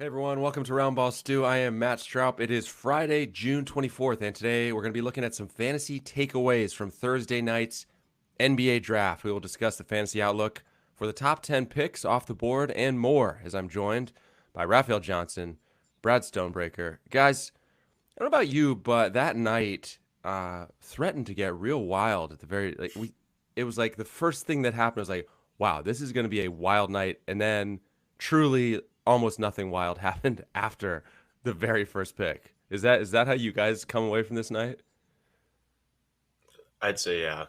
Hey everyone, welcome to Roundball Stew. I am Matt Straub. It is Friday, June 24th, and today we're going to be looking at some fantasy takeaways from Thursday night's NBA draft. We will discuss the fantasy outlook for the top 10 picks off the board and more, as I'm joined by Raphael Johnson, Brad Stonebreaker. Guys, I don't know about you, but that night threatened to get real wild at the very it was like the first thing that happened was like, wow, this is going to be a wild night, and then truly almost nothing wild happened after the very first pick. Is that how you guys come away from this night? I'd say yeah,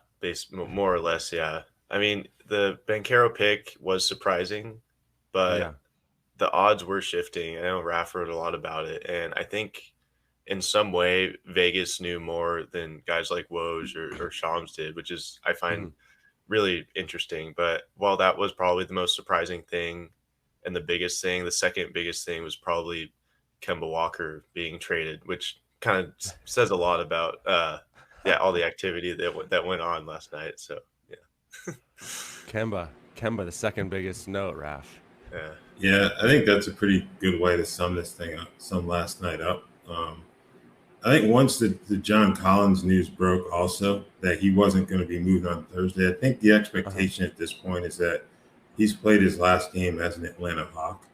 more or less, yeah. I mean, the Banchero pick was surprising, Yeah. but the odds were shifting. I know Raph wrote a lot about it, and I think in some way Vegas knew more than guys like Woj or Shams did, which is I Hmm. find really interesting. But while that was probably the most surprising thing and the biggest thing, the second biggest thing was probably Kemba Walker being traded, which kind of says a lot about all the activity that went on last night. So yeah, Kemba, the second biggest note, Raph. yeah, Yeah, I think that's a pretty good way to sum this thing up, sum last night up. I think once the John Collins news broke also that he wasn't going to be moved on Thursday, I think the Uh-huh. expectation at this point is that he's played his last game as an Atlanta Hawk.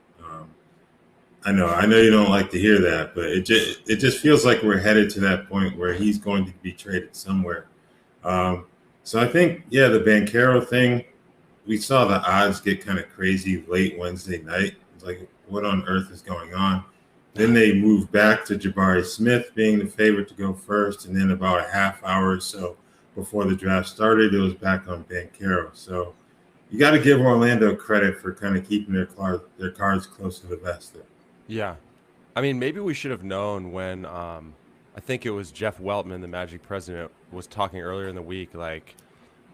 I know you don't like to hear that, but it just feels like we're headed to that point where he's going to be traded somewhere. Um, so I think, yeah, the Banchero thing, we saw the odds get kind of crazy late Wednesday night. It's like, what on earth is going on? Then they moved back to Jabari Smith being the favorite to go first, and then about a half hour or so before the draft started, it was back on Banchero. So you got to give Orlando credit for kind of keeping their cards close to the vest there. Yeah. I mean, maybe we should have known when I think it was Jeff Weltman, the Magic president, was talking earlier in the week. Like,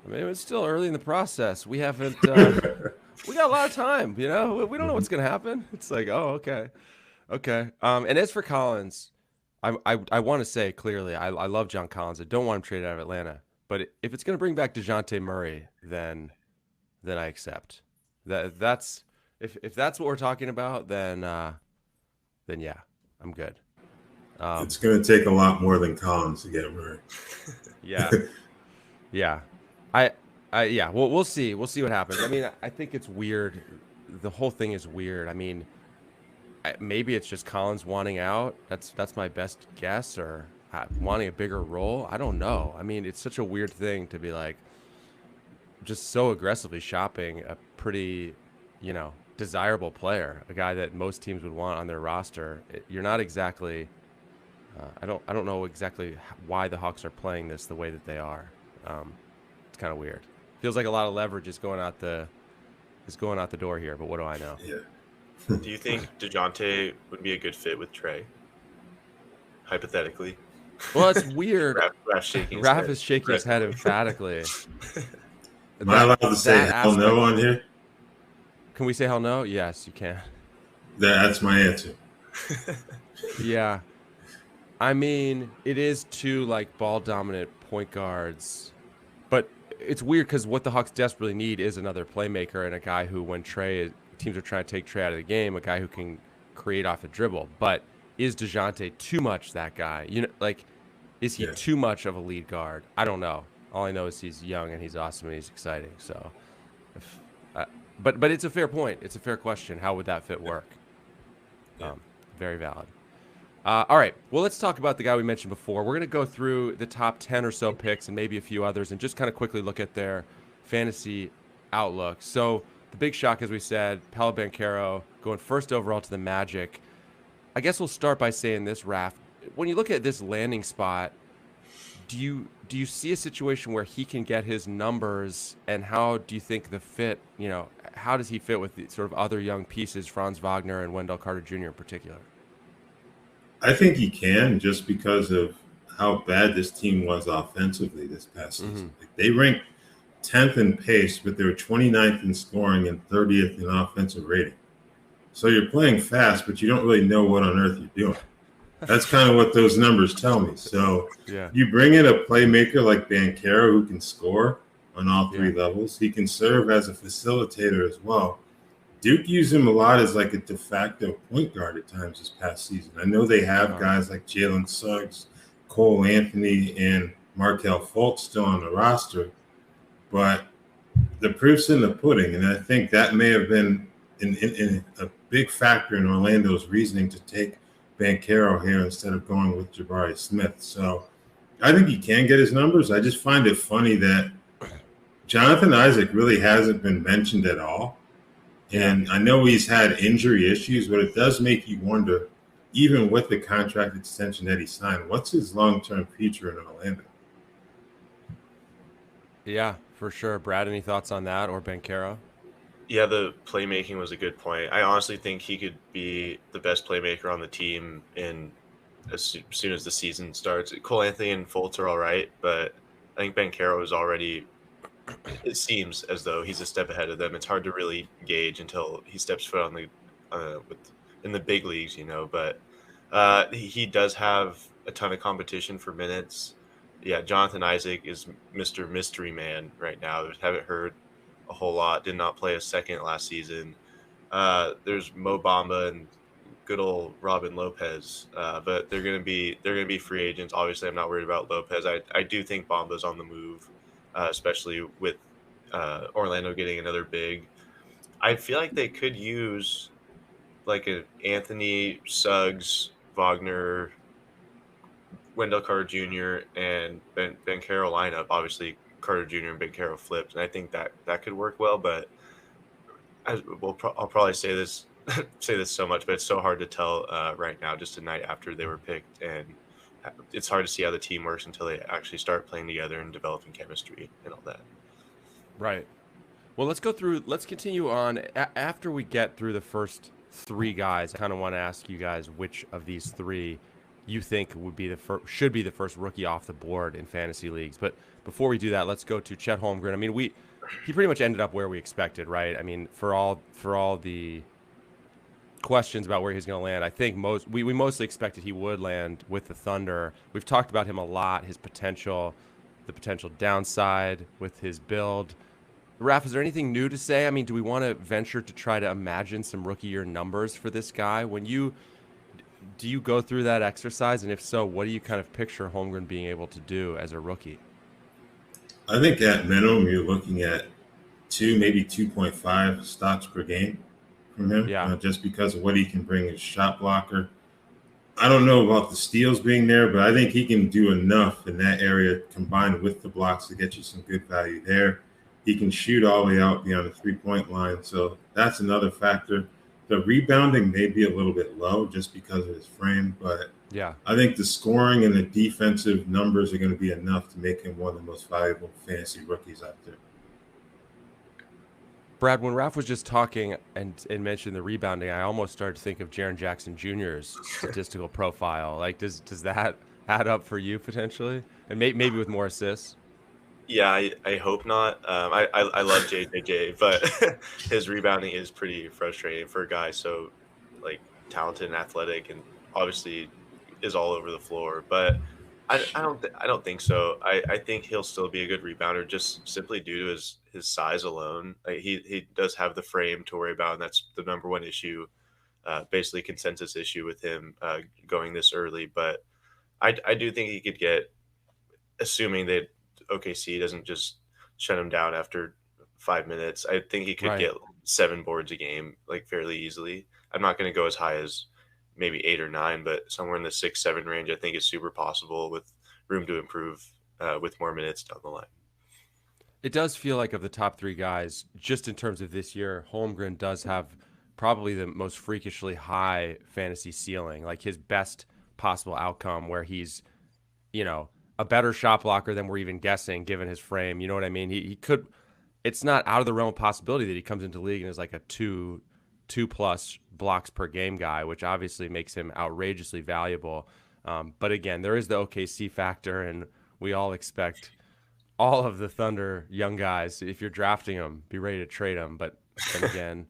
I mean, it's still early in the process. We haven't. We got a lot of time. We don't know Mhm. what's gonna happen. It's like, oh, okay, okay. And as for Collins, I want to say clearly, I love John Collins. I don't want him traded out of Atlanta. But if it's gonna bring back Dejounte Murray, then I accept. That's if that's what we're talking about, then yeah, I'm good. Um, It's going to take a lot more than Collins to get Murray. yeah, yeah, I, yeah. We'll see. We'll see what happens. I mean, I think it's weird. The whole thing is weird. I mean, maybe it's just Collins wanting out. That's my best guess, or wanting a bigger role. I don't know. I mean, it's such a weird thing to be like just so aggressively shopping a pretty, desirable player, a guy that most teams would want on their roster. You're not exactly. I don't know exactly why the Hawks are playing this the way that they are. It's kind of weird. Feels like a lot of leverage is going out the door here. But what do I know? Yeah. do you think Dejounte would be a good fit with Trey? Hypothetically, Well, it's weird. Raph shaking his Raph head. is shaking his head emphatically. Am I That allowed to say that hell no aspect. on here? Can we say hell no? Yes, you can. That's my answer. Yeah. I mean, it is two like ball dominant point guards, but it's weird because what the Hawks desperately need is another playmaker and a guy who, when teams are trying to take Trey out of the game, a guy who can create off the dribble. But is Dejounte too much that guy? Like, is he Yeah. too much of a lead guard? I don't know. All I know is he's young and he's awesome and he's exciting. So, if, but it's a fair point. It's a fair question. How would that fit work? Yeah. Um, Very valid. All right. Well, let's talk about the guy we mentioned before. We're going to go through the top 10 or so picks and maybe a few others and just kind of quickly look at their fantasy outlook. So, the big shock, as we said, Paolo Banchero going first overall to the Magic. I guess we'll start by saying this, Raph. When you look at this landing spot, do you see a situation where he can get his numbers, and how do you think the fit, how does he fit with the sort of other young pieces, Franz Wagner and Wendell Carter Jr. in particular? I think he can just because of how bad this team was offensively this past Mm-hmm. season. Like they ranked 10th in pace, but they were 29th in scoring and 30th in offensive rating. So you're playing fast, but you don't really know what on earth you're doing. That's kind of what those numbers tell me. So Yeah. you bring in a playmaker like Banchero who can score on all Yeah. three levels. He can serve as a facilitator as well. Duke used him a lot as like a de facto point guard at times this past season. I know they have guys like Jalen Suggs, Cole Anthony, and Markelle Fultz still on the roster, but the proof's in the pudding, and I think that may have been in a big factor in Orlando's reasoning to take Banchero here instead of going with Jabari Smith. So I think he can get his numbers. I just find it funny that Jonathan Isaac really hasn't been mentioned at all. And I know he's had injury issues, but it does make you wonder, even with the contract extension that he signed, what's his long-term future in Orlando? Yeah, for sure. Brad, any thoughts on that, or Banchero? Yeah, the playmaking was a good point. I honestly think he could be the best playmaker on the team as soon as the season starts. Cole Anthony and Fultz are all right, but I think Banchero is already, it seems as though he's a step ahead of them. It's hard to really gauge until he steps foot on in the big leagues, but he does have a ton of competition for minutes. Yeah, Jonathan Isaac is Mr. Mystery Man right now. Haven't heard a whole lot. Did not play a second last season. There's Mo Bamba and good old Robin Lopez, but they're gonna be free agents. Obviously, I'm not worried about Lopez. I do think Bamba's on the move, especially with Orlando getting another big. I feel like they could use like an Anthony, Suggs, Wagner, Wendell Carter Jr. and Banchero lineup. Obviously, Carter Jr. and Banchero flipped, and I think that could work well. But I'll probably say this so much, but it's so hard to tell right now, just a night after they were picked, and it's hard to see how the team works until they actually start playing together and developing chemistry and all that. Right. Well, let's continue on. After we get through the first three guys, I kind of want to ask you guys which of these three you think should be the first rookie off the board in fantasy leagues. But before we do that, let's go to Chet Holmgren. I mean, he pretty much ended up where we expected, right? I mean, for all the questions about where he's going to land, I think we mostly expected he would land with the Thunder. We've talked about him a lot, his potential, the potential downside with his build. Raph, is there anything new to say? I mean, do we want to venture to try to imagine some rookie year numbers for this guy? Do you go through that exercise? And if so, what do you kind of picture Holmgren being able to do as a rookie? I think at minimum, you're looking at 2, maybe 2.5 stocks per game from him, just because of what he can bring as shot blocker. I don't know about the steals being there, but I think he can do enough in that area combined with the blocks to get you some good value there. He can shoot all the way out beyond the three-point line, so that's another factor. The rebounding may be a little bit low just because of his frame, but I think the scoring and the defensive numbers are going to be enough to make him one of the most valuable fantasy rookies out there. Brad, when Raph was just talking and mentioned the rebounding, I almost started to think of Jaren Jackson Jr.'s statistical profile. Like, does that add up for you potentially? And maybe with more assists? Yeah, I hope not. I love JJJ, but his rebounding is pretty frustrating for a guy so like talented and athletic, and obviously is all over the floor. But I don't think so. I think he'll still be a good rebounder just simply due to his size alone. Like he does have the frame to worry about, and that's the number one issue, basically consensus issue with him going this early. But I do think he could get, assuming that OKC doesn't just shut him down after 5 minutes, I think he could get 7 boards a game, like fairly easily. I'm not going to go as high as maybe 8 or 9, but somewhere in the 6-7 range, I think is super possible with room to improve with more minutes down the line. It does feel like of the top 3 guys, just in terms of this year, Holmgren does have probably the most freakishly high fantasy ceiling, like his best possible outcome where he's, a better shot blocker than we're even guessing given his frame. You know what I mean? He could, it's not out of the realm of possibility that he comes into the league and is like a 2+ blocks per game guy, which obviously makes him outrageously valuable. But again, there is the OKC factor, and we all expect all of the Thunder young guys, if you're drafting them, be ready to trade them. But then again,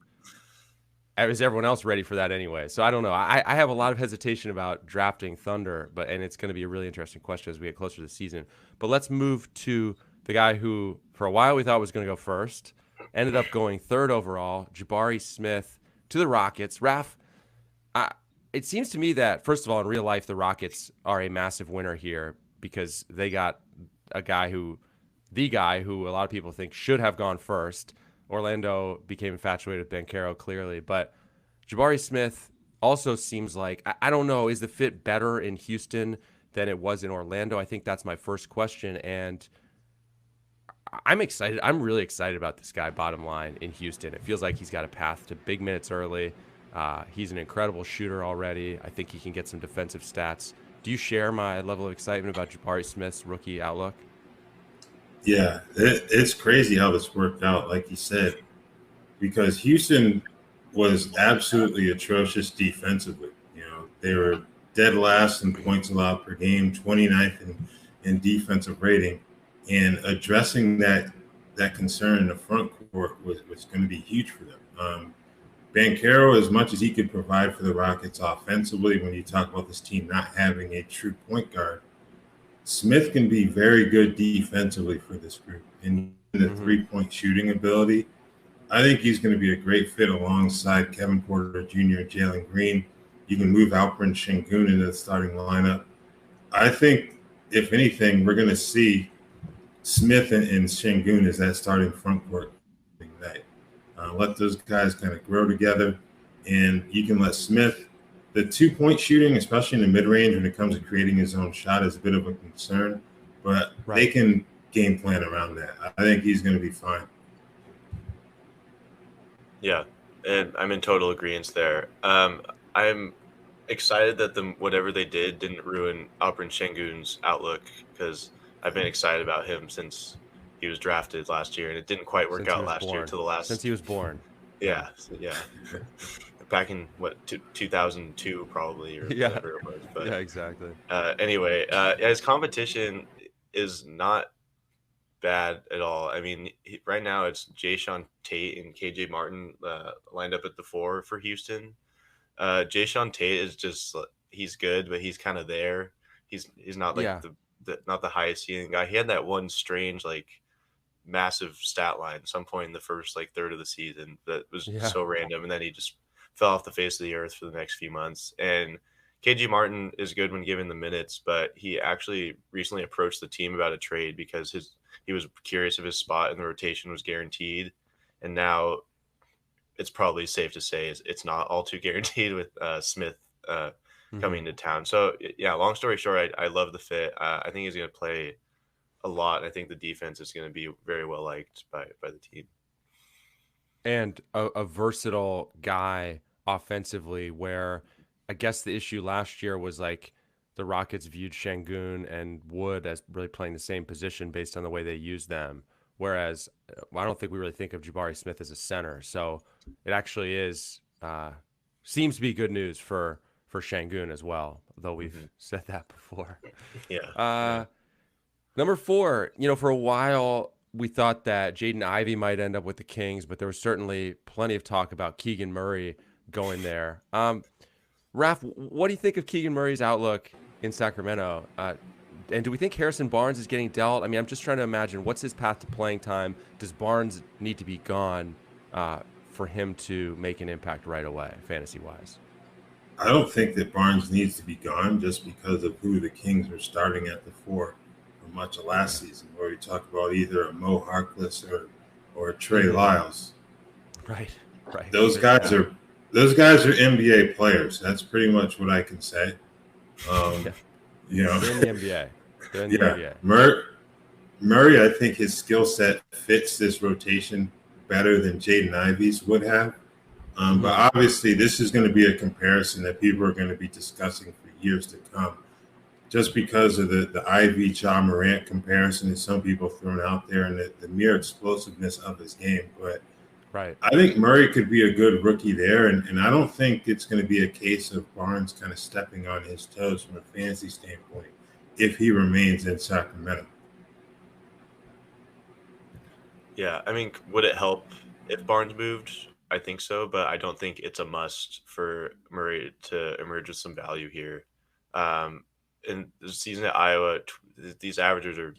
is everyone else ready for that anyway? So I don't know. I have a lot of hesitation about drafting Thunder, and it's going to be a really interesting question as we get closer to the season. But let's move to the guy who, for a while, we thought was going to go first, ended up going third overall. Jabari Smith to the Rockets. Raf, it seems to me that, first of all, in real life, the Rockets are a massive winner here because they got the guy who a lot of people think should have gone first. Orlando became infatuated with Banchero, clearly. But Jabari Smith also seems like, I don't know, is the fit better in Houston than it was in Orlando? I think that's my first question. And I'm excited. I'm really excited about this guy, bottom line, in Houston. It feels like he's got a path to big minutes early. He's an incredible shooter already. I think he can get some defensive stats. Do you share my level of excitement about Jabari Smith's rookie outlook? Yeah, it's crazy how this worked out, like you said, because Houston was absolutely atrocious defensively. They were dead last in points allowed per game, 29th in defensive rating, and addressing that concern in the front court was going to be huge for them. Banchero, as much as he could provide for the Rockets offensively, when you talk about this team not having a true point guard, Smith can be very good defensively for this group. And the three-point shooting ability, I think he's going to be a great fit alongside Kevin Porter Jr. and Jalen Green. You can move Alperen Sengun into the starting lineup. I think, if anything, we're going to see Smith and Sengun as that starting front court tonight. Let those guys kind of grow together, and you can let Smith. The two-point shooting, especially in the mid-range when it comes to creating his own shot, is a bit of a concern, but they can game plan around that. I think he's going to be fine. Yeah, and I'm in total agreement there. I'm excited that whatever they did didn't ruin Alperen Sengun's outlook, because I've been excited about him since he was drafted last year, and it didn't quite work out last year to the last. Since he was born. Yeah. Back in 2002 probably, or whatever it was. But yeah, exactly. Anyway, his competition is not bad at all. I mean, right now it's Jayshawn Tate and KJ Martin lined up at the 4 for Houston. Jayshawn Tate is just, he's good, but he's kind of there. He's not like not the highest ceiling guy. He had that one strange massive stat line at some point in the first third of the season that was so random, and then he just fell off the face of the earth for the next few months. And KG Martin is good when given the minutes, but he actually recently approached the team about a trade because he was curious if his spot in the rotation was guaranteed, and now it's probably safe to say it's not all too guaranteed with Smith coming to town. So yeah, long story short, I love the fit. I think he's going to play a lot. I think the defense is going to be very well liked by the team. And a versatile guy offensively, where I guess the issue last year was the Rockets viewed Sengun and Wood as really playing the same position based on the way they used them. Whereas I don't think we really think of Jabari Smith as a center. So it actually is seems to be good news for Sengun as well, though we've said that before. Yeah. Number 4, for a while we thought that Jaden Ivy might end up with the Kings, but there was certainly plenty of talk about Keegan Murray going there. Raph, what do you think of Keegan Murray's outlook in Sacramento? And do we think Harrison Barnes is getting dealt? I mean, I'm just trying to imagine, what's his path to playing time? Does Barnes need to be gone for him to make an impact right away, fantasy-wise? I don't think that Barnes needs to be gone just because of who the Kings are starting at the 4 for much of last season, where we talk about either a Mo Harkless or a Trey Lyles. Right. Those guys are NBA players. That's pretty much what I can say. They're in the NBA. They're in the NBA. Murray, I think his skill set fits this rotation better than Jaden Ivy's would have. But obviously, this is going to be a comparison that people are going to be discussing for years to come, just because of the Ivy Ja Morant comparison that some people have thrown out there and the mere explosiveness of his game. But I think Murray could be a good rookie there, and I don't think it's going to be a case of Barnes kind of stepping on his toes from a fantasy standpoint if he remains in Sacramento. Yeah, I mean, would it help if Barnes moved? I think so, but I don't think it's a must for Murray to emerge with some value here. In the season at Iowa, these averages are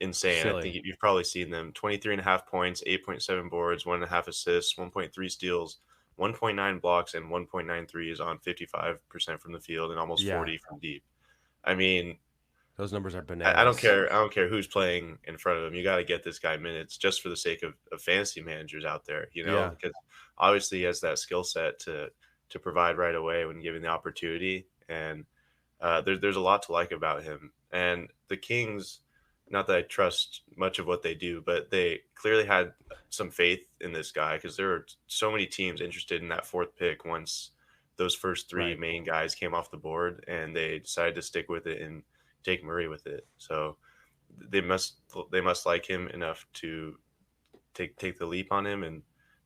insane. I think Silly. you've probably seen them: 23.5 points, 8.7 boards, 1.5 assists, 1.3 steals, 1.9 blocks, and 1.9 threes on 55% from the field and almost Yeah, 40 from deep. I mean, those numbers are I don't bananas. care. I don't care who's playing in front of him. You got to get this guy minutes just for the sake of fantasy managers out there, Yeah. because obviously he has that skill set to provide right away when given the opportunity. And there's a lot to like about him. And the Kings, not that I trust much of what they do, but they clearly had some faith in this guy, because there were so many teams interested in that fourth pick once those first three Right. main guys came off the board, and they decided to stick with it and take Murray with it. So they must like him enough to take the leap on him, and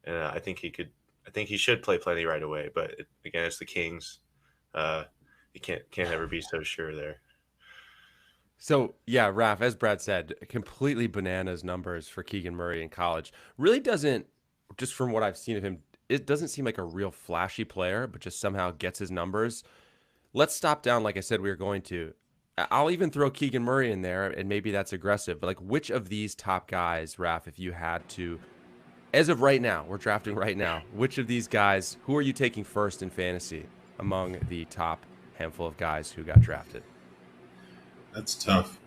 I think he could. I think he should play plenty right away. But again, it's the Kings. You can't ever be so sure there. So yeah, Raph, as Brad said, completely bananas numbers for Keegan Murray in college. Really doesn't, just from what I've seen of him, it doesn't seem like a real flashy player, but just somehow gets his numbers. Let's stop down, like I said we were going to. I'll even throw Keegan Murray in there, and maybe that's aggressive, but like, which of these top guys, Raph, if you had to, as of right now, we're drafting right now, which of these guys, who are you taking first in fantasy among the top handful of guys who got drafted? That's tough.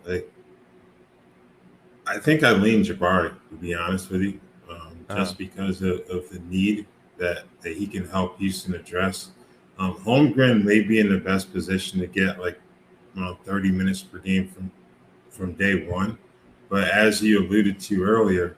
I think I lean Jabari, to be honest with you, Uh, just because of the need that he can help Houston address. Holmgren may be in the best position to get like around 30 minutes per game from day one. But as you alluded to earlier,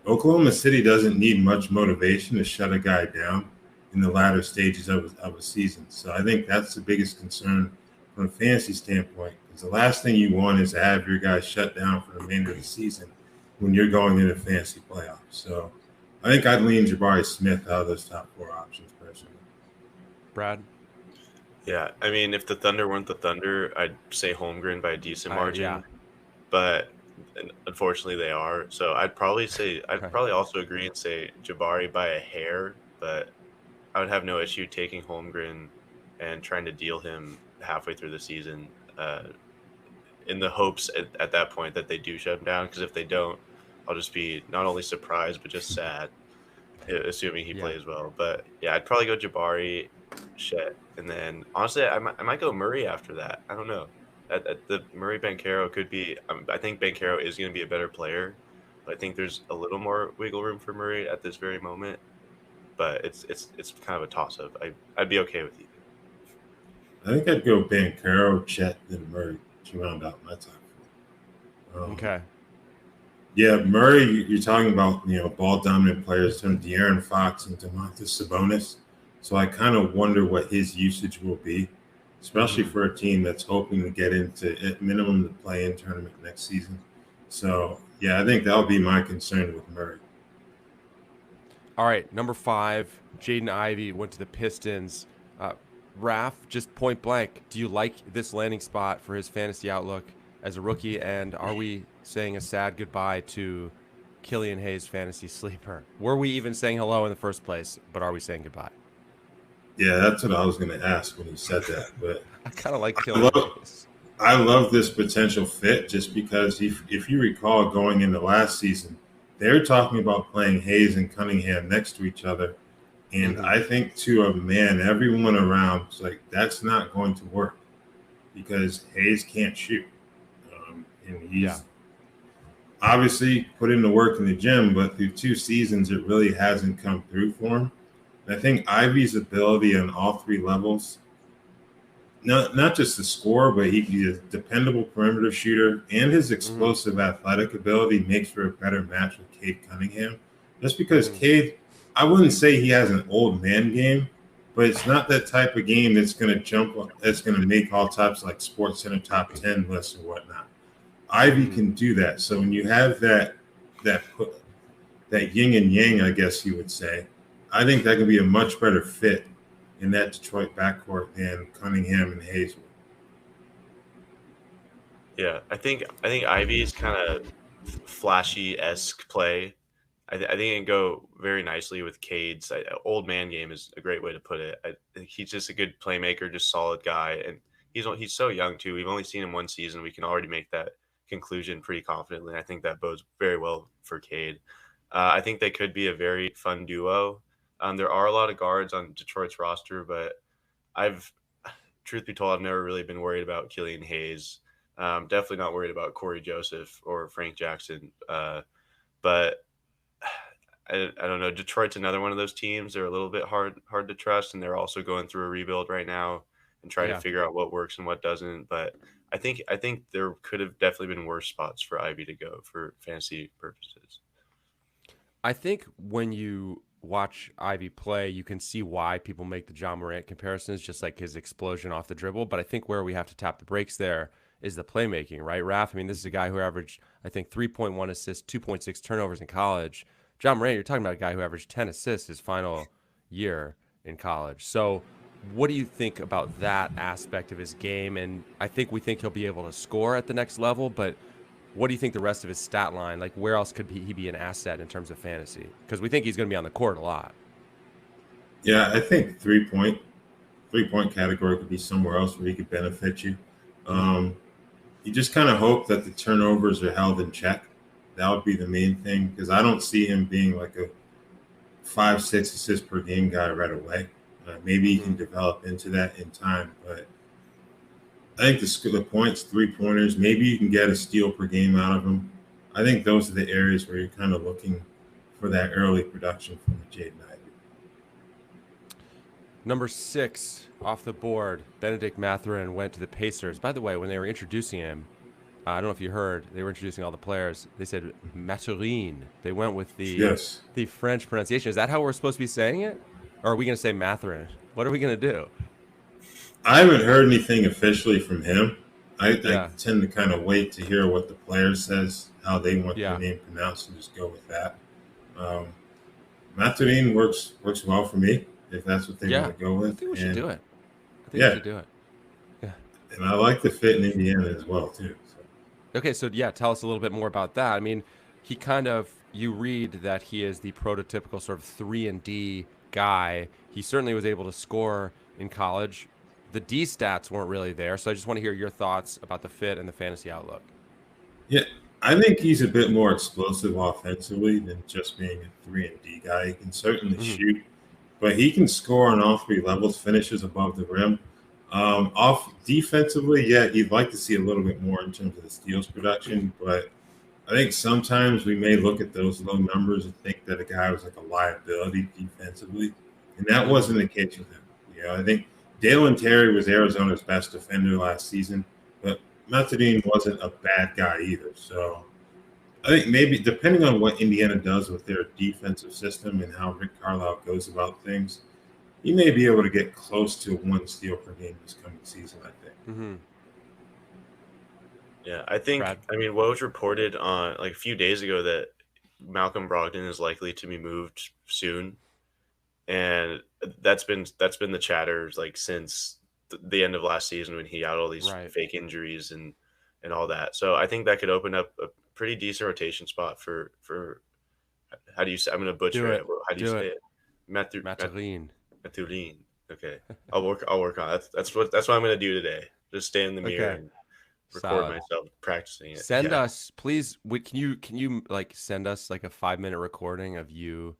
Oklahoma City doesn't need much motivation to shut a guy down in the latter stages of a season. So I think that's the biggest concern from a fantasy standpoint. Because the last thing you want is to have your guy shut down for the remainder of the season when you're going into fantasy playoffs. So I think I'd lean Jabari Smith out of those top four options personally. Brad? Yeah, I mean, if the Thunder weren't the Thunder, I'd say Holmgren by a decent margin. Yeah. But unfortunately they are. So I'd probably Right. also agree and say Jabari by a hair, but I would have no issue taking Holmgren and trying to deal him halfway through the season, in the hopes at that point that they do shut him down. Because if they don't, I'll just be not only surprised but just sad, assuming he Yeah. plays well. But yeah, I'd probably go Jabari, Chet, and then honestly, I might go Murray after that. I don't know. At the Murray Banchero could be. I think Banchero is going to be a better player, but I think there's a little more wiggle room for Murray at this very moment. But it's kind of a toss up. I'd be okay with either. I think I'd go Bancaro, Chet, then Murray to round out my top four. Okay. Yeah, Murray, you're talking about, ball dominant players, from De'Aaron Fox and Domantas Sabonis. So I kind of wonder what his usage will be, especially for a team that's hoping to get into, at minimum, the play-in tournament next season. So yeah, I think that'll be my concern with Murray. All right, number 5, Jaden Ivy went to the Pistons. Raph, just point blank, do you like this landing spot for his fantasy outlook as a rookie? And are we saying a sad goodbye to Killian Hayes' fantasy sleeper? Were we even saying hello in the first place, but are we saying goodbye? Yeah, that's what I was going to ask when you said that. But I kind of like Killian Hayes. I love this potential fit just because if you recall going into last season, they were talking about playing Hayes and Cunningham next to each other. And I think to a man, everyone around was like, that's not going to work because Hayes can't shoot. And he's obviously put in the work in the gym, but through 2 seasons, it really hasn't come through for him. And I think Ivy's ability on all 3 levels, not just the score, but he's a dependable perimeter shooter, and his explosive athletic ability makes for a better match with Cade Cunningham. Just because Cade, I wouldn't say he has an old man game, but it's not that type of game that's going to make all types like Sports Center top 10 lists or whatnot. Ivy can do that. So when you have that yin and yang, I guess you would say, I think that can be a much better fit in that Detroit backcourt than Cunningham and Hayes. Yeah, I think Ivy's kind of flashy-esque play. I think it can go very nicely with Cade's old man game is a great way to put it. I think he's just a good playmaker, just solid guy, and he's so young too. We've only seen him 1 season. We can already make that conclusion pretty confidently. I think that bodes very well for Cade. I think they could be a very fun duo. There are a lot of guards on Detroit's roster, but truth be told, I've never really been worried about Killian Hayes. Definitely not worried about Corey Joseph or Frank Jackson. But I don't know. Detroit's another one of those teams. They're a little bit hard to trust, and they're also going through a rebuild right now and trying to figure out what works and what doesn't. But I think there could have definitely been worse spots for Ivy to go for fantasy purposes. I think when you watch Ivy play, you can see why people make the John Morant comparisons, just like his explosion off the dribble. But I think where we have to tap the brakes there is the playmaking, right, Raph? I mean, this is a guy who averaged, I think, 3.1 assists, 2.6 turnovers in college. John Morant, you're talking about a guy who averaged 10 assists his final year in college. So what do you think about that aspect of his game? And I think we think he'll be able to score at the next level, but what do you think the rest of his stat line, like where else could he be an asset in terms of fantasy? Because we think he's going to be on the court a lot. Yeah, I think three-point category could be somewhere else where he could benefit you. You just kind of hope that the turnovers are held in check. That would be the main thing, because I don't see him being like a 5-6 assist per game guy right away. Maybe he can develop into that in time, but I think the points, 3-pointers, maybe you can get a steal per game out of him. I think those are the areas where you're kind of looking for that early production from Jaden Ivy. Number 6 off the board, Benedict Matheran went to the Pacers. By the way, when they were introducing him, I don't know if you heard, they were introducing all the players. They said Matherin. They went with the French pronunciation. Is that how we're supposed to be saying it? Or are we going to say Matheran? What are we going to do? I haven't heard anything officially from him. I tend to kind of wait to hear what the player says, how they want their name pronounced, and just go with that. Matherin works well for me, if that's what they want to go with. I think we should do it. We should do it. Yeah. And I like the fit in Indiana as well, too. Okay, so tell us a little bit more about that. I mean, you read that he is the prototypical sort of 3-and-D guy. He certainly was able to score in college. The D stats weren't really there, so I just want to hear your thoughts about the fit and the fantasy outlook. Yeah, I think he's a bit more explosive offensively than just being a 3-and-D guy. He can certainly shoot, but he can score on all three levels, finishes above the rim. Off defensively, you'd like to see a little bit more in terms of the steals production, but I think sometimes we may look at those low numbers and think that a guy was like a liability defensively, and that wasn't the case with him. I think Dalen Terry was Arizona's best defender last season, but Matherin wasn't a bad guy either. So I think maybe depending on what Indiana does with their defensive system and how Rick Carlisle goes about things, he may be able to get close to 1 steal per game this coming season, I think. Yeah, I think, what was reported on like a few days ago that Malcolm Brogdon is likely to be moved soon. And that's been the chatter like since the end of last season when he had all these fake injuries and all that. So I think that could open up a pretty decent rotation spot for how do you say? I'm going to butcher it. How do you say it? Matherin. Matherin. Okay, I'll work on it. That's what I'm going to do today. Just stand in the mirror and record myself practicing it. Send us, please. Can you like send us like a 5-minute recording of you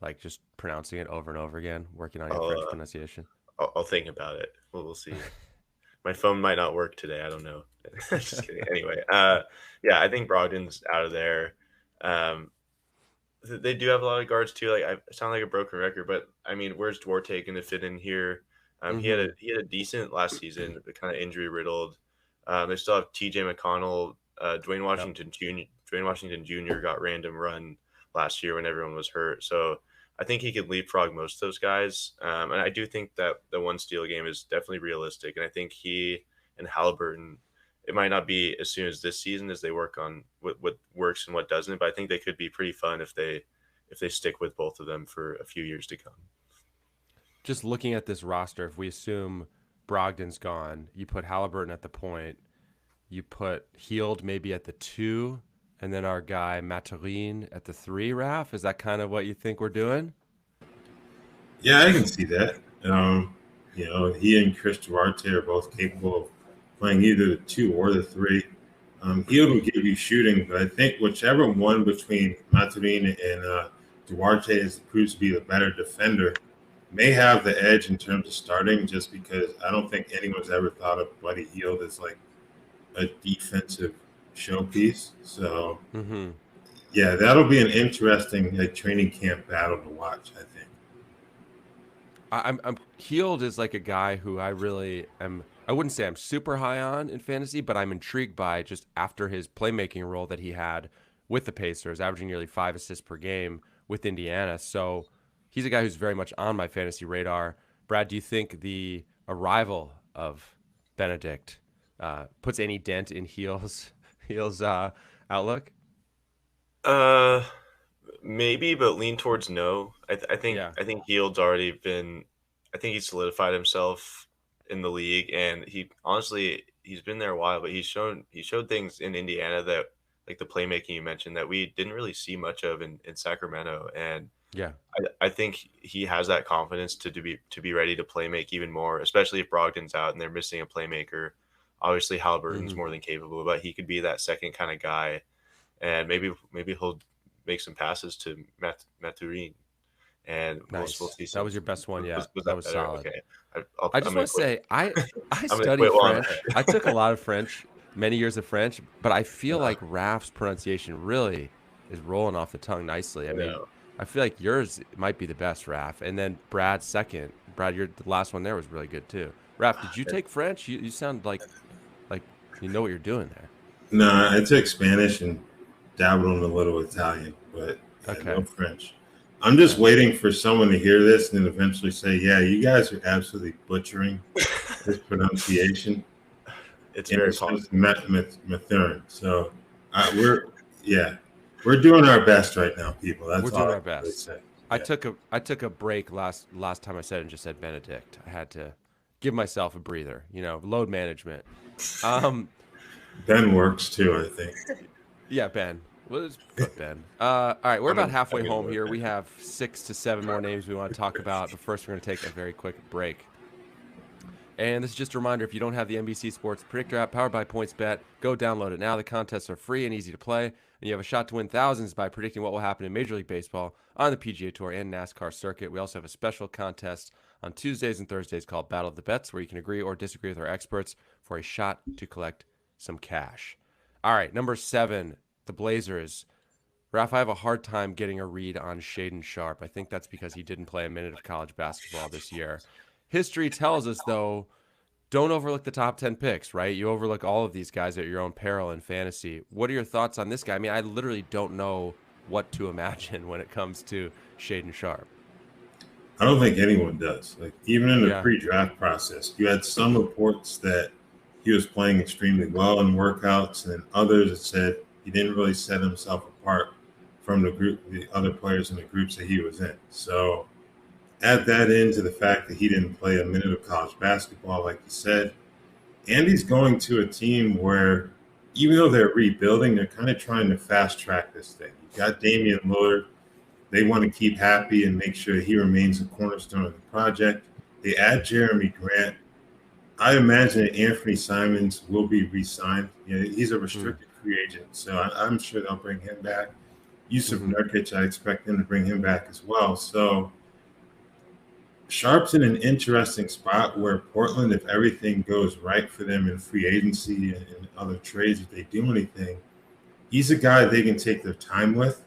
like just pronouncing it over and over again, working on your French pronunciation? I'll think about it. We'll see. My phone might not work today. I don't know. Just kidding. Anyway, I think Brogdon's out of there. They do have a lot of guards too. Like I sound like a broken record, but I mean, where's Duarte going to fit in here? He had a decent last season, but kind of injury riddled. They still have T.J. McConnell, Dwayne Washington Jr. Dwayne Washington Jr. got random run last year when everyone was hurt, so I think he could leapfrog most of those guys. And I do think that the 1 steal game is definitely realistic, and I think he and Halliburton, it might not be as soon as this season as they work on what works and what doesn't, but I think they could be pretty fun if they stick with both of them for a few years to come. Just looking at this roster, if we assume Brogdon's gone, you put Halliburton at the point, you put Hield maybe at the 2, and then our guy Matherin at the 3, Raph? Is that kind of what you think we're doing? Yeah, I can see that. He and Chris Duarte are both capable of playing either the 2 or the 3. Hield will give you shooting, but I think whichever one between Matheran and Duarte proves to be the better defender may have the edge in terms of starting, just because I don't think anyone's ever thought of Buddy Hield as like a defensive showpiece. So, yeah, that'll be an interesting training camp battle to watch, I think. I'm Hield is like a guy who I really am. I wouldn't say I'm super high on in fantasy, but I'm intrigued by just after his playmaking role that he had with the Pacers, averaging nearly 5 assists per game with Indiana. So he's a guy who's very much on my fantasy radar. Brad, do you think the arrival of Benedict puts any dent in Hield's outlook? Maybe, but lean towards no. I think Hield's already been. I think he's solidified himself in the league, and he's been there a while, but he showed things in Indiana that, like the playmaking you mentioned, that we didn't really see much of in Sacramento. And I think he has that confidence to be ready to play make even more, especially if Brogdon's out and they're missing a playmaker. Obviously, Halliburton's more than capable, but he could be that second kind of guy, and maybe he'll make some passes to Matheran. And nice. We'll see. That was your best one, yeah. That was solid. Okay. I just want to say, I studied French. I took a lot of French, many years of French, but I feel like Raf's pronunciation really is rolling off the tongue nicely. I mean, I feel like yours might be the best, Raf, and then Brad's second. Brad, the last one there was really good too. Raf, did you take French? You sound like you know what you're doing there. No, I took Spanish and dabbled in a little Italian, but no French. I'm just waiting for someone to hear this and then eventually say, yeah, you guys are absolutely butchering this pronunciation. It's very possible. Matheran. So we're doing our best right now, people. We're doing our best. I took a break last time I said it and just said Benedict. I had to give myself a breather, load management. Ben works too, I think. Yeah, Ben. Let's put Ben. All right, we're about halfway home here. We have 6 to 7 more names we want to talk about, but first we're going to take a very quick break. And this is just a reminder, if you don't have the NBC Sports Predictor app powered by PointsBet, go download it now. The contests are free and easy to play, and you have a shot to win thousands by predicting what will happen in Major League Baseball, on the PGA Tour, and NASCAR circuit. We also have a special contest on Tuesdays and Thursdays called Battle of the Bets, where you can agree or disagree with our experts for a shot to collect some cash. All right, number 7, the Blazers. Ralph, I have a hard time getting a read on Shaedon Sharpe. I think that's because he didn't play a minute of college basketball this year. History tells us, though, don't overlook the top 10 picks, right? You overlook all of these guys at your own peril in fantasy. What are your thoughts on this guy? I mean, I literally don't know what to imagine when it comes to Shaedon Sharpe. I don't think anyone does. Like, even in the pre-draft process, you had some reports that he was playing extremely well in workouts, and others that said he didn't really set himself apart from the other players in the groups that he was in. So add that into the fact that he didn't play a minute of college basketball, like you said. And he's going to a team where, even though they're rebuilding, they're kind of trying to fast track this thing. You got Damian Lillard. They want to keep happy and make sure he remains a cornerstone of the project. They add Jeremy Grant. I imagine that Anthony Simons will be re-signed. He's a restricted free agent, so I'm sure they'll bring him back. Yusuf Nurkic, I expect them to bring him back as well. So Sharpe's in an interesting spot where Portland, if everything goes right for them in free agency and other trades, if they do anything, he's a guy they can take their time with.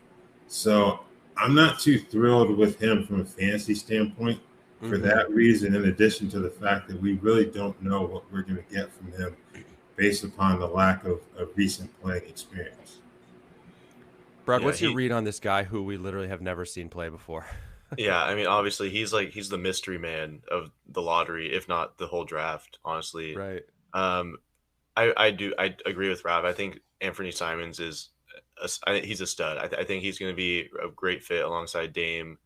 So I'm not too thrilled with him from a fantasy standpoint for that reason, in addition to the fact that we really don't know what we're going to get from him based upon the lack of recent playing experience. Brad, what's your read on this guy who we literally have never seen play before? Yeah, I mean, obviously he's the mystery man of the lottery, if not the whole draft, honestly. Right. I agree with Rob. I think Anthony Simons he's a stud. I think he's going to be a great fit alongside Dame.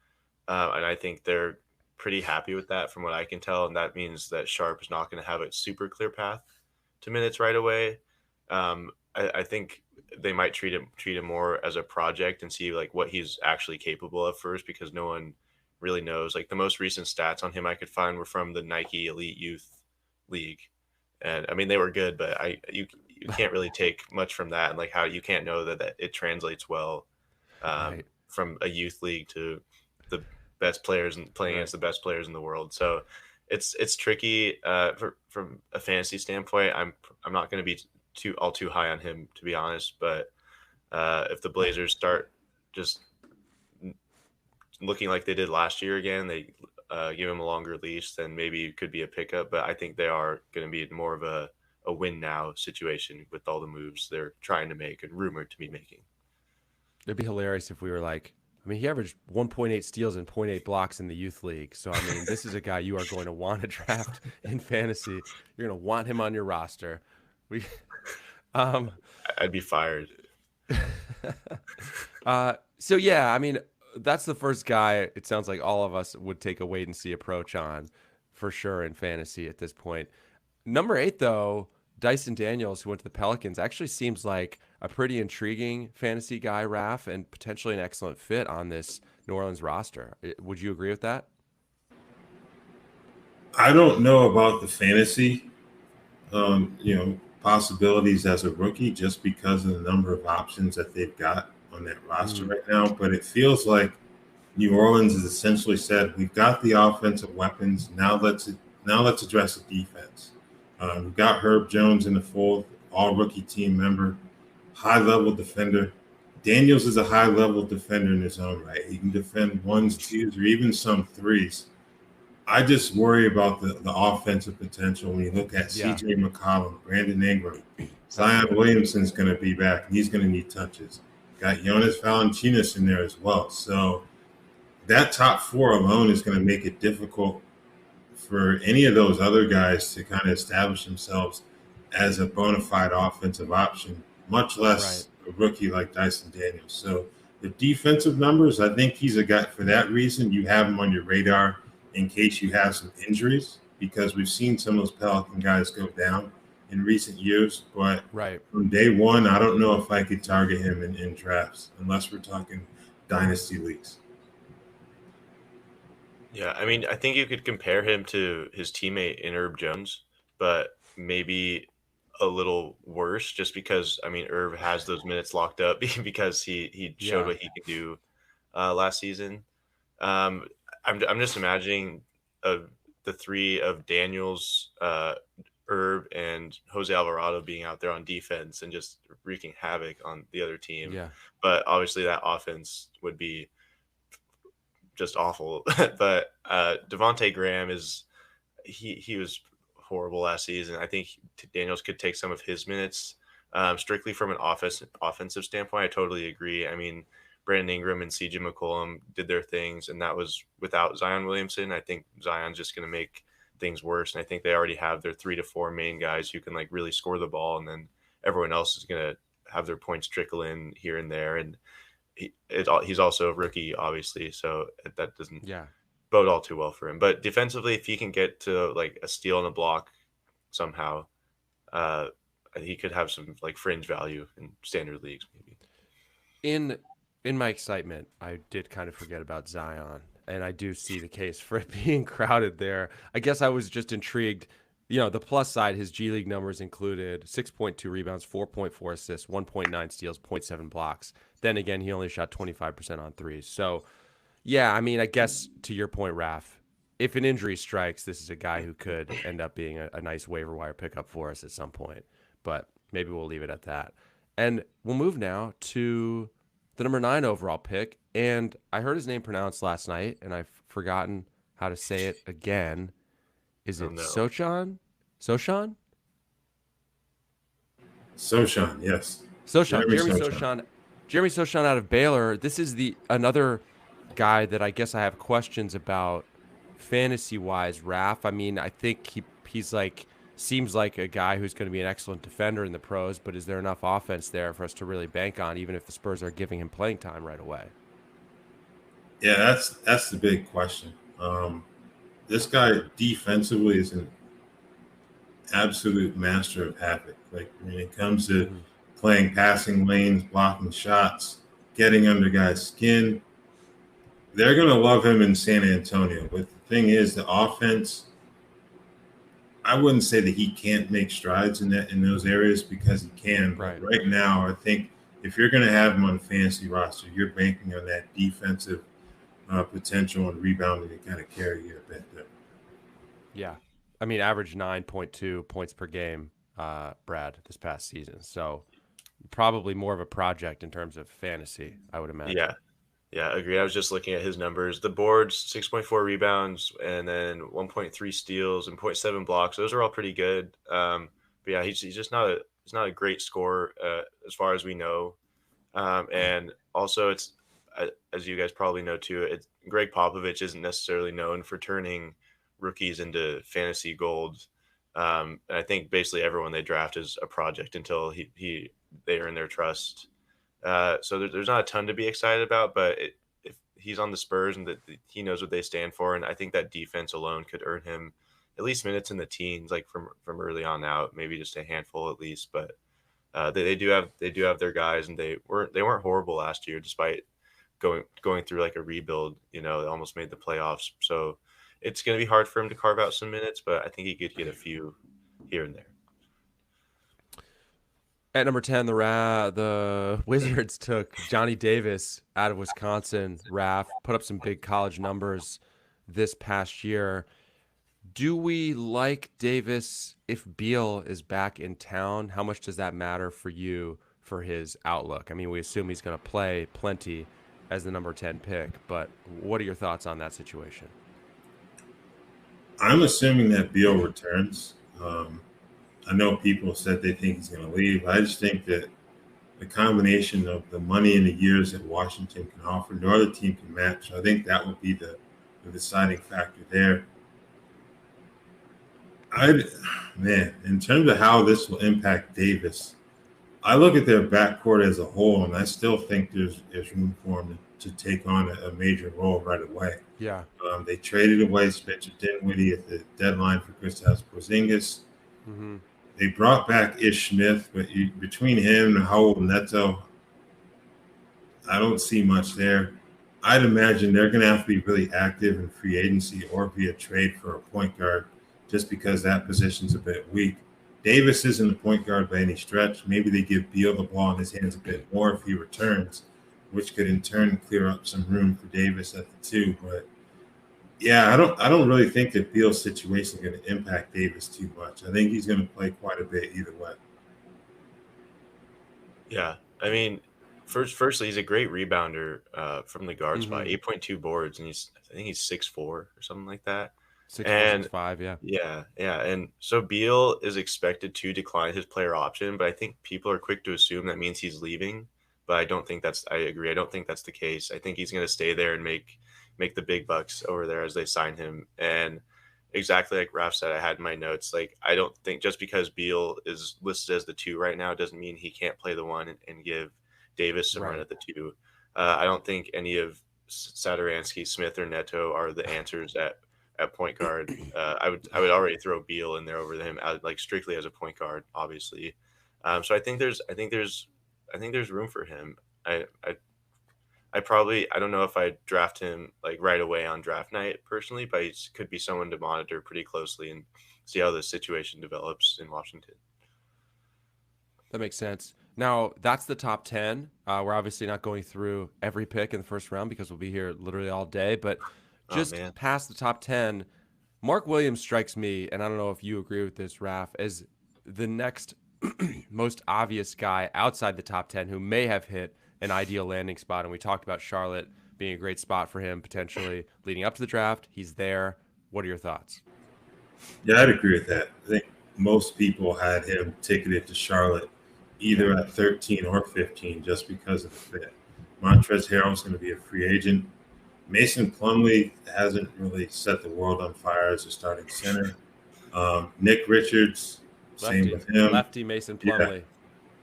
And I think they're pretty happy with that from what I can tell. And that means that Sharpe is not going to have a super clear path to minutes right away. I think they might treat him more as a project and see like what he's actually capable of first, because no one really knows. Like, the most recent stats on him I could find were from the Nike Elite Youth League. And I mean, they were good, but can't really take much from that, and like how you can't know that it translates well Right. from a youth league to the best players and playing against the best players in the world. So it's tricky from a fantasy standpoint. I'm not going to be too high on him, to be honest. But if the Blazers start just looking like they did last year again, they give him a longer leash, then maybe it could be a pickup. But I think they are going to be more of a win now situation with all the moves they're trying to make and rumored to be making. It'd be hilarious if we were like, I mean, he averaged 1.8 steals and 0.8 blocks in the youth league. So, I mean, this is a guy you are going to want to draft in fantasy. You're going to want him on your roster. I'd be fired. So, yeah, I mean, that's the first guy it sounds like all of us would take a wait-and-see approach on for sure in fantasy at this point. Number 8, though, Dyson Daniels, who went to the Pelicans, actually seems like a pretty intriguing fantasy guy, Raph, and potentially an excellent fit on this New Orleans roster. Would you agree with that? I don't know about the fantasy, possibilities as a rookie just because of the number of options that they've got on that roster right now. But it feels like New Orleans has essentially said, we've got the offensive weapons. Now let's address the defense. We've got Herb Jones in the fold, all rookie team member, high-level defender. Daniels is a high-level defender in his own right. He can defend ones, twos, or even some threes. I just worry about the offensive potential when you look at C.J. McCollum, Brandon Ingram. Zion Williamson's going to be back, and he's going to need touches. Got Jonas Valanciunas in there as well. So that top 4 alone is going to make it difficult for any of those other guys to kind of establish themselves as a bona fide offensive option, much less a rookie like Dyson Daniels. So the defensive numbers, I think he's a guy for that reason. You have him on your radar in case you have some injuries, because we've seen some of those Pelican guys go down in recent years. But from day one, I don't know if I could target him in drafts unless we're talking dynasty leagues. Yeah, I mean, I think you could compare him to his teammate in Herb Jones, but maybe a little worse just because, I mean, Herb has those minutes locked up because he showed what he could do last season. I'm just imagining the 3 of Daniels, Herb, and Jose Alvarado being out there on defense and just wreaking havoc on the other team. Yeah. But obviously that offense would be just awful. But Devontae Graham he was horrible last season. I think Daniels could take some of his minutes strictly from an offensive standpoint. I totally agree. I mean, Brandon Ingram and C.J. McCollum did their things, and that was without Zion Williamson. I think Zion's just going to make things worse, and I think they already have their 3 to 4 main guys who can like really score the ball, and then everyone else is going to have their points trickle in here and there. And he's also a rookie, obviously, so that doesn't bode all too well for him. But defensively, if he can get to like a steal and a block somehow, he could have some like fringe value in standard leagues maybe. In my excitement, I did kind of forget about Zion, and I do see the case for it being crowded there. I guess I was just intrigued. The plus side, his G League numbers included 6.2 rebounds, 4.4 assists, 1.9 steals, 0.7 blocks. Then again, he only shot 25% on threes. So, yeah, I mean, I guess to your point, Raph, if an injury strikes, this is a guy who could end up being a nice waiver wire pickup for us at some point. But maybe we'll leave it at that. And we'll move now to the number 9 overall pick. And I heard his name pronounced last night, and I've forgotten how to say it again. Is it Sochan? Sochan? Sochan, yes. Sochan. Jeremy Sochan out of Baylor. This is another guy that I guess I have questions about fantasy-wise, Raph. I mean, I think he's like seems like a guy who's going to be an excellent defender in the pros, but is there enough offense there for us to really bank on, even if the Spurs are giving him playing time right away? Yeah, that's the big question. This guy defensively is an absolute master of havoc. Like when it comes to playing passing lanes, blocking shots, getting under guys' skin, they're going to love him in San Antonio. But the thing is, the offense I wouldn't say that he can't make strides in those areas, because he can. But right now, I think if you're going to have him on the fantasy roster, you're banking on that defensive potential and rebounding to kind of carry you a bit there. Yeah. I mean, average 9.2 points per game, Brad, this past season. So probably more of a project in terms of fantasy, I would imagine. Yeah, agreed. I was just looking at his numbers. The boards, 6.4 rebounds, and then 1.3 steals and 0.7 blocks. Those are all pretty good. But yeah, he's just not a great scorer as far as we know. And also, it's as you guys probably know too, Greg Popovich isn't necessarily known for turning rookies into fantasy gold. And I think basically everyone they draft is a project until they earn their trust. So there's not a ton to be excited about, but if he's on the Spurs and that he knows what they stand for, and I think that defense alone could earn him at least minutes in the teens, like from early on out, maybe just a handful at least. But they do have their guys, and they weren't horrible last year despite going through like a rebuild. They almost made the playoffs, so it's going to be hard for him to carve out some minutes, but I think he could get a few here and there. At number 10, the Wizards took Johnny Davis out of Wisconsin. Raph put up some big college numbers this past year. Do we like Davis if Beal is back in town? How much does that matter for you for his outlook? I mean, we assume he's going to play plenty as the number 10 pick, but what are your thoughts on that situation? I'm assuming that Beal returns. I know people said they think he's going to leave. I just think that the combination of the money and the years that Washington can offer, no other team can match. I think that would be the deciding factor there. In terms of how this will impact Davis, I look at their backcourt as a whole, and I still think there's room for him to take on a major role right away. Yeah. They traded away Spencer Dinwiddie at the deadline for Kristaps Porzingis. Mm-hmm. They brought back Ish Smith, but between him and Raul Neto, I don't see much there. I'd imagine they're going to have to be really active in free agency or via trade for a point guard, just because that position's a bit weak. Davis isn't a point guard by any stretch. Maybe they give Beal the ball in his hands a bit more if he returns, which could in turn clear up some room for Davis at the 2. But yeah, I don't really think that Beal's situation is going to impact Davis too much. I think he's going to play quite a bit either way. Yeah, I mean, firstly, he's a great rebounder from the guard spot. 8.2 boards, and I think he's 6'4" or something like that. 6'4", 6'5", yeah. And so Beal is expected to decline his player option, but I think people are quick to assume that means he's leaving. But I agree. I don't think that's the case. I think he's going to stay there and make the big bucks over there as they sign him. And exactly like Raph said, I had in my notes, like, I don't think just because Beal is listed as the 2 right now doesn't mean he can't play the 1 and give Davis some run at the 2. I don't think any of Satoransky, Smith, or Neto are the answers at point guard. I would already throw Beal in there over him, like strictly as a point guard, obviously. So I think there's room for him. I don't know if I'd draft him like right away on draft night personally, but he could be someone to monitor pretty closely and see how the situation develops in Washington. That makes sense. Now, that's the top 10. We're obviously not going through every pick in the first round because we'll be here literally all day, but just past the top 10, Mark Williams strikes me, and I don't know if you agree with this, Raph, as the next most obvious guy outside the top 10 who may have hit an ideal landing spot. And we talked about Charlotte being a great spot for him potentially leading up to the draft. He's there. What are your thoughts? Yeah, I'd agree with that. I think most people had him ticketed to Charlotte either at 13 or 15 just because of the fit. Montrezl Harrell's going to be a free agent. Mason Plumlee hasn't really set the world on fire as a starting center. Nick Richards, same with him. Lefty Mason Plumlee.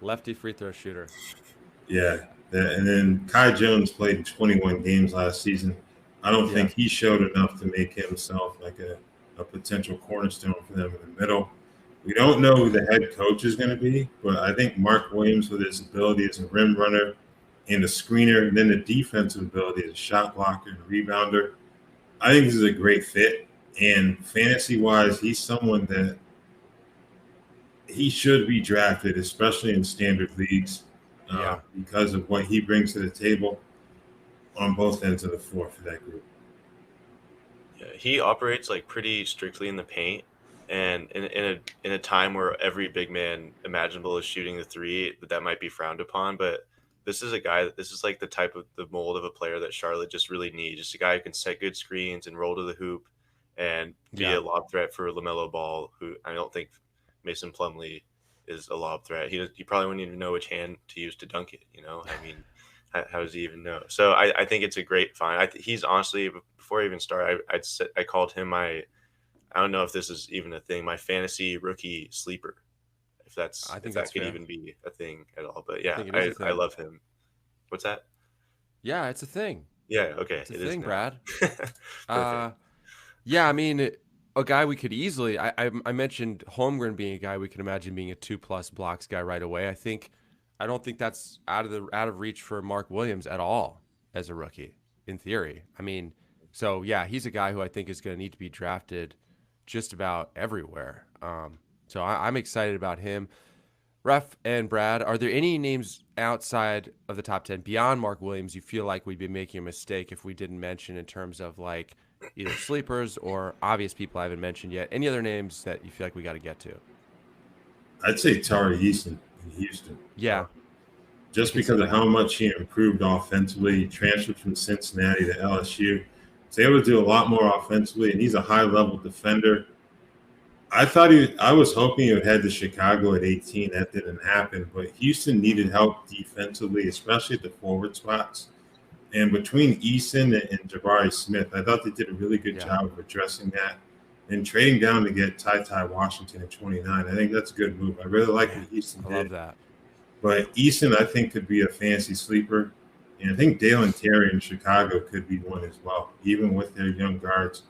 Lefty free throw shooter. Yeah. And then Kai Jones played in 21 games last season. I don't think he showed enough to make himself like a potential cornerstone for them in the middle. We don't know who the head coach is going to be, but I think Mark Williams, with his ability as a rim runner and a screener, and then the defensive ability as a shot blocker and rebounder, I think this is a great fit. And fantasy-wise, he's someone that he should be drafted, especially in standard leagues, because of what he brings to the table on both ends of the floor for that group. Yeah, he operates like pretty strictly in the paint, and in a time where every big man imaginable is shooting the three, that might be frowned upon. But this is a guy. This is like the mold of a player that Charlotte just really needs. Just a guy who can set good screens and roll to the hoop, and be a lob threat for LaMelo Ball, who I don't think Mason Plumlee is a lob threat. He probably wouldn't even know which hand to use to dunk it. I mean, how does he even know? So I think it's a great find. He's honestly, before I even start, I called him I don't know if this is even a thing, my fantasy rookie sleeper. If that could even be a thing at all. But yeah, I love him. What's that? Yeah, it's a thing. Yeah, okay. It's a thing, Brad. Perfect. Yeah, I mean, a guy we could easily, I mentioned Holmgren being a guy we could imagine being a 2+ blocks guy right away. I don't think that's out of reach for Mark Williams at all as a rookie, in theory. I mean, so yeah, he's a guy who I think is going to need to be drafted just about everywhere. So I'm excited about him. Ref and Brad, are there any names outside of the top 10 beyond Mark Williams you feel like we'd be making a mistake if we didn't mention, in terms of like either sleepers or obvious people I haven't mentioned yet? Any other names that you feel like we got to get to? I'd say Tari Eason in Houston. Yeah. Just because of how much he improved offensively. He transferred from Cincinnati to LSU. He's able to do a lot more offensively, and he's a high-level defender. I was hoping he would head to Chicago at 18. That didn't happen, but Houston needed help defensively, especially at the forward spots. And between Eason and Jabari Smith, I thought they did a really good job of addressing that. And trading down to get Ty Washington at 29, I think that's a good move. I really like what Eason did. I love that. But Eason, I think, could be a fantasy sleeper. And I think Dalen Terry in Chicago could be one as well, even with their young guards.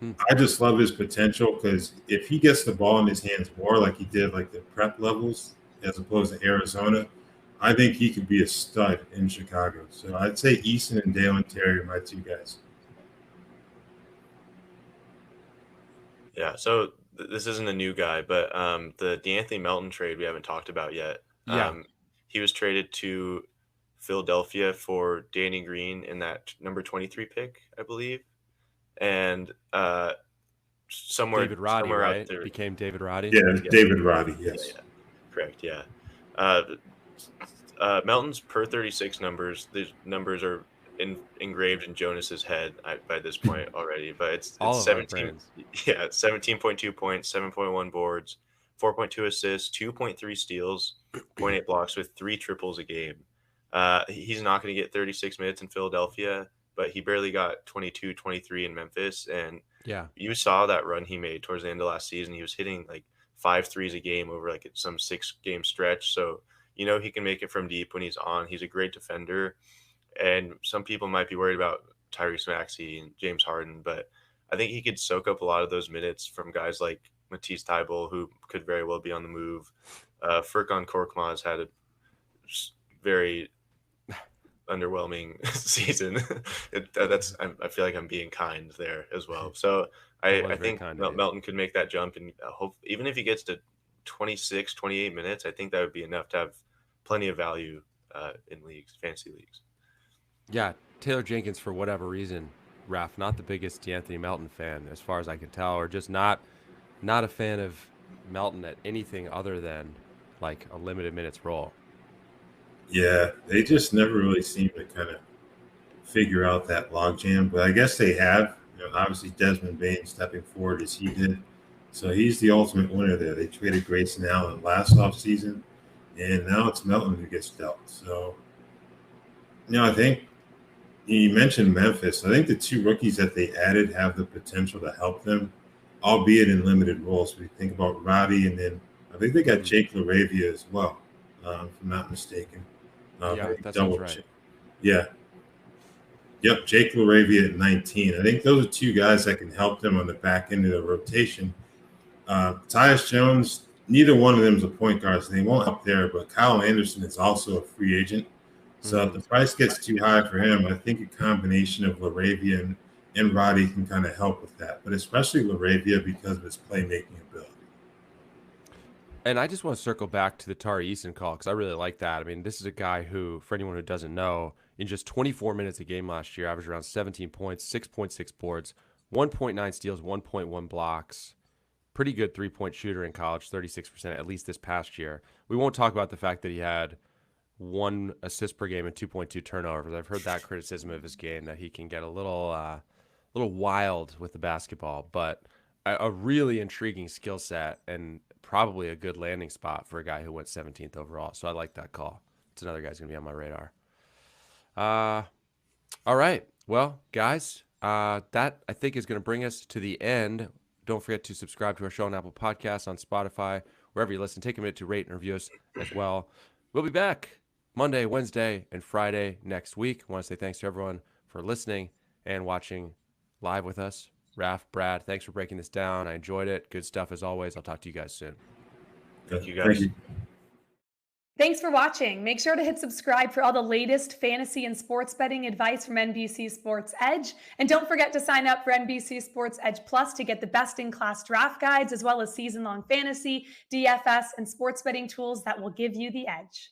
I just love his potential, because if he gets the ball in his hands more like he did like the prep levels as opposed to Arizona, I think he could be a stud in Chicago. So I'd say Eason and Dalen Terry are my two guys. Yeah, so this isn't a new guy, but the DeAnthony Melton trade we haven't talked about yet. He was traded to Philadelphia for Danny Green in that number 23 pick, I believe. And somewhere David Roddy, somewhere right? out there Became David Roddy. Yeah, David Roddy. Yes, correct. Yeah, Melton's per 36 numbers. These numbers are engraved in Jonas's head by this point already. But it's 17. Yeah, 17.2 points, 7.1 boards, 4.2 assists, 2.3 steals, 0.8 blocks with 3 triples a game. He's not going to get 36 minutes in Philadelphia, but he barely got 22, 23 in Memphis. And you saw that run he made towards the end of last season. He was hitting like 5 threes a game over like some 6-game stretch. So, he can make it from deep when he's on. He's a great defender. And some people might be worried about Tyrese Maxey and James Harden, but I think he could soak up a lot of those minutes from guys like Matisse Thybulle, who could very well be on the move. Furkan Korkmaz had a very underwhelming season. I feel like I'm being kind there as well. So I think Melton could make that jump, and hope even if he gets to 26, 28 minutes, I think that would be enough to have plenty of value in fantasy leagues. Yeah, Taylor Jenkins, for whatever reason, Raf, not the biggest DeAnthony Melton fan as far as I can tell, or just not a fan of Melton at anything other than like a limited minutes role. Yeah, they just never really seem to kind of figure out that logjam, but I guess they have. Obviously Desmond Bane stepping forward as he did, so he's the ultimate winner there. They traded Grayson Allen last offseason, and now it's Melton who gets dealt. So, I think you mentioned Memphis. I think the 2 rookies that they added have the potential to help them, albeit in limited roles. We think about Roddy, and then I think they got Jake LaRavia as well, if I'm not mistaken. That sounds right. Yeah. Yep, Jake LaRavia at 19. I think those are 2 guys that can help them on the back end of the rotation. Tyus Jones, neither one of them is a point guard, so they won't help there, but Kyle Anderson is also a free agent. So if the price gets too high for him, I think a combination of LaRavia and Roddy can kind of help with that, but especially LaRavia because of his playmaking ability. And I just want to circle back to the Tari Eason call because I really like that. I mean, this is a guy who, for anyone who doesn't know, in just 24 minutes a game last year, averaged around 17 points, 6.6 boards, 1.9 steals, 1.1 blocks. Pretty good three-point shooter in college, 36% at least this past year. We won't talk about the fact that he had 1 assist per game and 2.2 turnovers. I've heard that criticism of his game, that he can get a little wild with the basketball, but a really intriguing skill set and probably a good landing spot for a guy who went 17th overall. So I like that call. It's another guy's going to be on my radar. All right. Well, guys, that I think is going to bring us to the end. Don't forget to subscribe to our show on Apple Podcasts, on Spotify, wherever you listen. Take a minute to rate and review us as well. We'll be back Monday, Wednesday, and Friday next week. I want to say thanks to everyone for listening and watching live with us. Raph, Brad, thanks for breaking this down. I enjoyed it. Good stuff as always. I'll talk to you guys soon. Thank you, guys. Thanks for watching. Make sure to hit subscribe for all the latest fantasy and sports betting advice from NBC Sports Edge. And don't forget to sign up for NBC Sports Edge Plus to get the best-in-class draft guides, as well as season-long fantasy, DFS, and sports betting tools that will give you the edge.